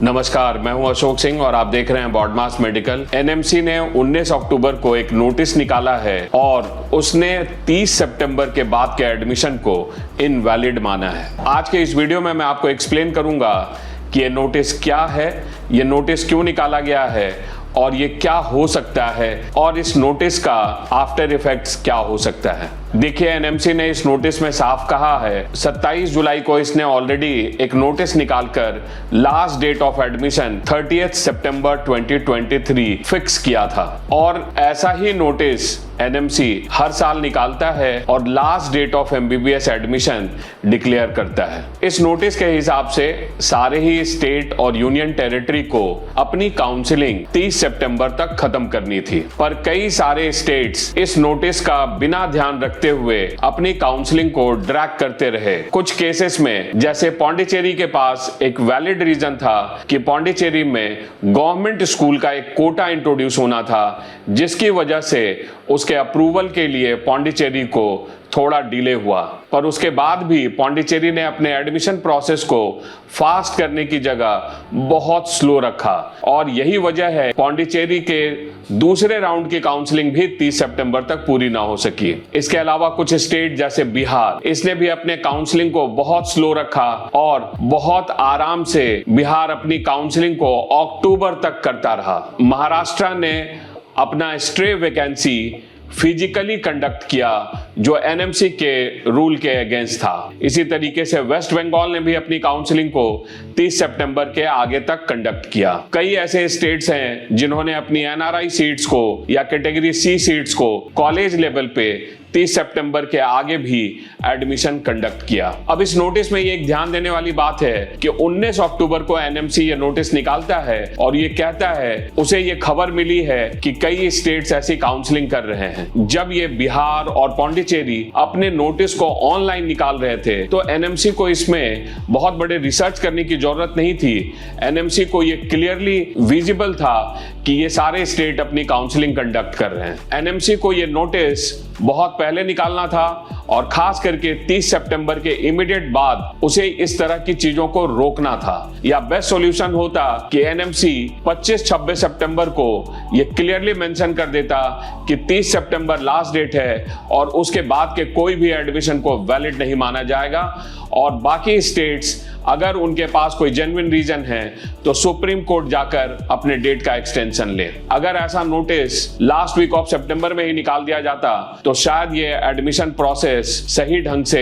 नमस्कार, मैं हूं अशोक सिंह और आप देख रहे हैं बॉडमास मेडिकल। एनएमसी ने 19 अक्टूबर को एक नोटिस निकाला है और उसने 30 सितंबर के बाद के एडमिशन को इनवैलिड माना है। आज के इस वीडियो में मैं आपको एक्सप्लेन करूंगा कि ये नोटिस क्या है, ये नोटिस क्यों निकाला गया है और ये क्या हो सकता है और इस नोटिस का आफ्टर इफेक्ट्स क्या हो सकता है। देखिए, एनएमसी ने इस नोटिस में साफ कहा है 27 जुलाई को इसने ऑलरेडी एक नोटिस निकालकर लास्ट डेट ऑफ एडमिशन 30 सितंबर 2023 फिक्स किया था और ऐसा ही नोटिस एनएमसी हर साल निकालता है और last date of MBBS admission declare करता है। इस नोटिस के हिसाब से सारे ही स्टेट और यूनियन टेरिटरी को अपनी काउंसलिंग 30 सितंबर तक खत्म करनी थी, पर कई सारे स्टेट्स इस नोटिस का बिना ध्यान रखते हुए अपनी काउंसलिंग को ड्रैग करते रहे। कुछ केसेस में, जैसे पौंडीचेरी के पास एक वैलिड रीजन था कि पौंडीचेरी में गवर्नमेंट स्कूल का एक कोटा इंट्रोड्यूस होना था, जिसकी वजह से उसके अप्रूवल के लिए पौंडीचेरी को थोड़ा डिले हुआ, पर उसके बाद भी पौंडीचेरी ने अपने एडमिशन प्रोसेस को फास्ट करने की जगह बहुत स्लो रखा और यही वजह है पौंडीचेरी के दूसरे राउंड की काउंसलिंग भी 30 सितंबर तक पूरी ना हो सकी। इसके अलावा कुछ स्टेट जैसे बिहार, इसने भी अपने काउंसलिंग को बहुत स्लो रखा और बहुत आराम से बिहार अपनी काउंसलिंग को अक्टूबर तक करता रहा। महाराष्ट्र ने अपना स्ट्रे वैकेंसी फिजिकली कंडक्ट किया जो एनएमसी के रूल के अगेंस्ट था। इसी तरीके से वेस्ट बंगाल ने भी अपनी काउंसलिंग को 30 सितंबर के आगे तक कंडक्ट किया। कई ऐसे स्टेट्स हैं जिन्होंने अपनी एनआरआई सीट्स को या कैटेगरी सी सीट्स को कॉलेज लेवल पे 30 सितंबर के आगे भी एडमिशन कंडक्ट किया। अब इस नोटिस में ये एक ध्यान देने वाली बात है कि 19 अक्टूबर को एनएमसी ये नोटिस निकालता है और ये कहता है उसे ये खबर मिली है कि कई स्टेट्स ऐसी काउंसलिंग कर रहे हैं। जब ये बिहार और पौंडीचेरी अपने नोटिस को ऑनलाइन निकाल रहे थे तो एनएमसी को इसमें बहुत बड़े रिसर्च करने की जरूरत नहीं थी। एनएमसी को ये क्लियरली विजिबल था कि ये सारे स्टेट अपनी काउंसलिंग कंडक्ट कर रहे हैं। एनएमसी को ये नोटिस बहुत पहले निकालना था और खास करके 30 सितंबर के इमीडिएट बाद उसे इस तरह की चीजों को रोकना था। या बेस्ट सॉल्यूशन होता कि एनएमसी 25-26 सितंबर को ये क्लियरली मेंशन कर देता कि 30 सितंबर लास्ट डेट है और उसके बाद के कोई भी एडमिशन को वैलिड नहीं माना जाएगा और बाकी स्टेट्स अगर उनके पास कोई जेन्युइन रीजन है तो सुप्रीम कोर्ट जाकर अपने डेट का एक्सटेंशन ले। अगर ऐसा नोटिस लास्ट वीक ऑफ सितंबर में ही निकाल दिया जाता तो शायद ये एडमिशन प्रोसेस सही ढंग से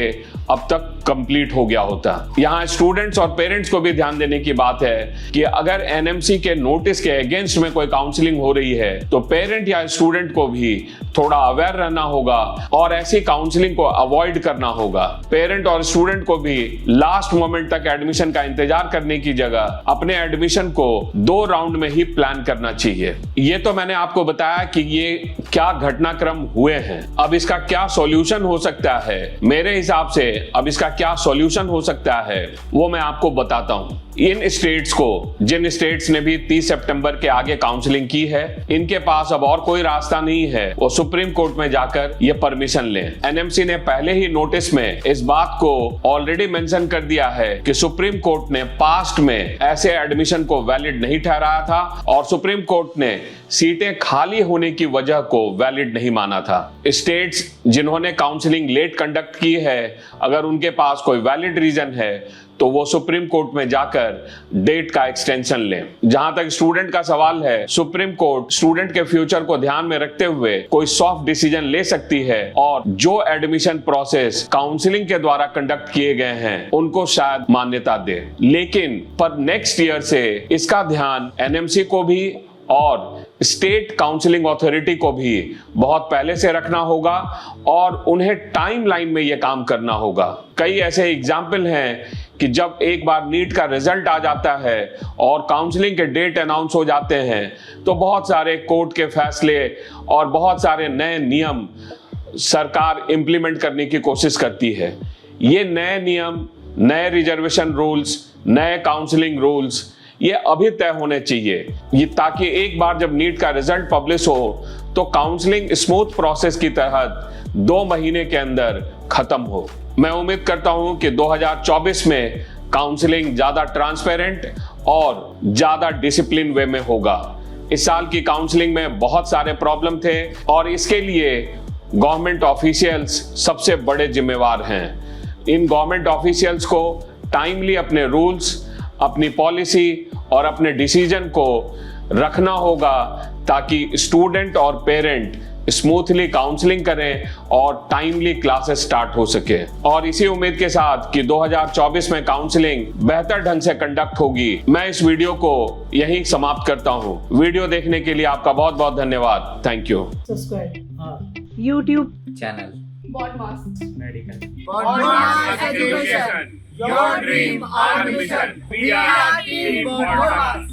अब तक कंप्लीट हो गया होता। यहाँ स्टूडेंट्स और पेरेंट्स को भी ध्यान देने की बात है कि अगर एनएमसी के नोटिस के अगेंस्ट में कोई काउंसलिंग हो रही है तो पेरेंट या स्टूडेंट को भी थोड़ा अवेयर रहना होगा और ऐसी काउंसलिंग को अवॉइड करना होगा। पेरेंट और स्टूडेंट को भी लास्ट मोमेंट तक एडमिशन का इंतजार करने की जगह अपने एडमिशन को 2 राउंड में ही प्लान करना चाहिए। ये तो मैंने आपको बताया कि ये क्या घटनाक्रम हुए हैं। अब इसका क्या सॉल्यूशन हो सकता है, मेरे हिसाब से अब इसका क्या सॉल्यूशन हो सकता है वो मैं आपको बताता हूं। इन स्टेट्स को, जिन स्टेट्स ने भी 30 सितंबर के आगे काउंसलिंग की है, इनके पास अब और कोई रास्ता नहीं है वो सुप्रीम कोर्ट में जाकर ये परमिशन लें। एनएमसी ने पहले ही नोटिस में इस बात को ऑलरेडी मेंशन कर दिया है कि सुप्रीम कोर्ट ने पास्ट में ऐसे एडमिशन को वैलिड नहीं ठहराया था और सुप्रीम कोर्ट ने सीटें खाली होने की वजह को वैलिड नहीं माना था। स्टेट्स जिन्होंने काउंसलिंग लेट कंडक्ट की है, अगर उनके पास कोई वैलिड रीजन है तो वो सुप्रीम कोर्ट में जाकर डेट का एक्सटेंशन लें। जहां तक स्टूडेंट का सवाल है, सुप्रीम कोर्ट स्टूडेंट के फ्यूचर को ध्यान में रखते हुए कोई सॉफ्ट डिसीजन ले सकती है और जो एडमिशन प्रोसेस काउंसलिंग के द्वारा कंडक्ट किए गए हैं उनको शायद मान्यता दे। लेकिन पर नेक्स्ट ईयर से इसका ध्यान एनएमसी को भी और स्टेट काउंसलिंग अथॉरिटी को भी बहुत पहले से रखना होगा और उन्हें टाइमलाइन में यह काम करना होगा। कई ऐसे एग्जाम्पल हैं कि जब एक बार नीट का रिजल्ट आ जाता है और काउंसलिंग के डेट अनाउंस हो जाते हैं तो बहुत सारे कोर्ट के फैसले और बहुत सारे नए नियम सरकार इंप्लीमेंट करने की कोशिश करती है। ये नए नियम, नए रिजर्वेशन रूल्स, नए काउंसलिंग रूल्स ये अभी तय होने चाहिए, ये ताकि एक बार जब नीट का रिजल्ट पब्लिश हो तो काउंसलिंग स्मूथ प्रोसेस की तहत 2 महीने के अंदर खत्म हो। मैं उम्मीद करता हूं कि 2024 में काउंसलिंग ज्यादा ट्रांसपेरेंट और ज्यादा डिसिप्लिन वे में होगा। इस साल की काउंसलिंग में बहुत सारे प्रॉब्लम थे और इसके लिए गवर्नमेंट ऑफिशियल्स सबसे बड़े जिम्मेवार हैं। इन गवर्नमेंट ऑफिशियल्स को टाइमली अपने रूल्स, अपनी पॉलिसी और अपने डिसीजन को रखना होगा ताकि स्टूडेंट और पेरेंट स्मूथली काउंसलिंग करें और टाइमली क्लासेस स्टार्ट हो सके। और इसी उम्मीद के साथ कि 2024 में काउंसलिंग बेहतर ढंग से कंडक्ट होगी, मैं इस वीडियो को यहीं समाप्त करता हूं। वीडियो देखने के लिए आपका बहुत बहुत धन्यवाद। Thank you. Subscribe YouTube channel. Broadcast Medical. Broadcast Education. Your dream, our mission. We are Team Broadcast.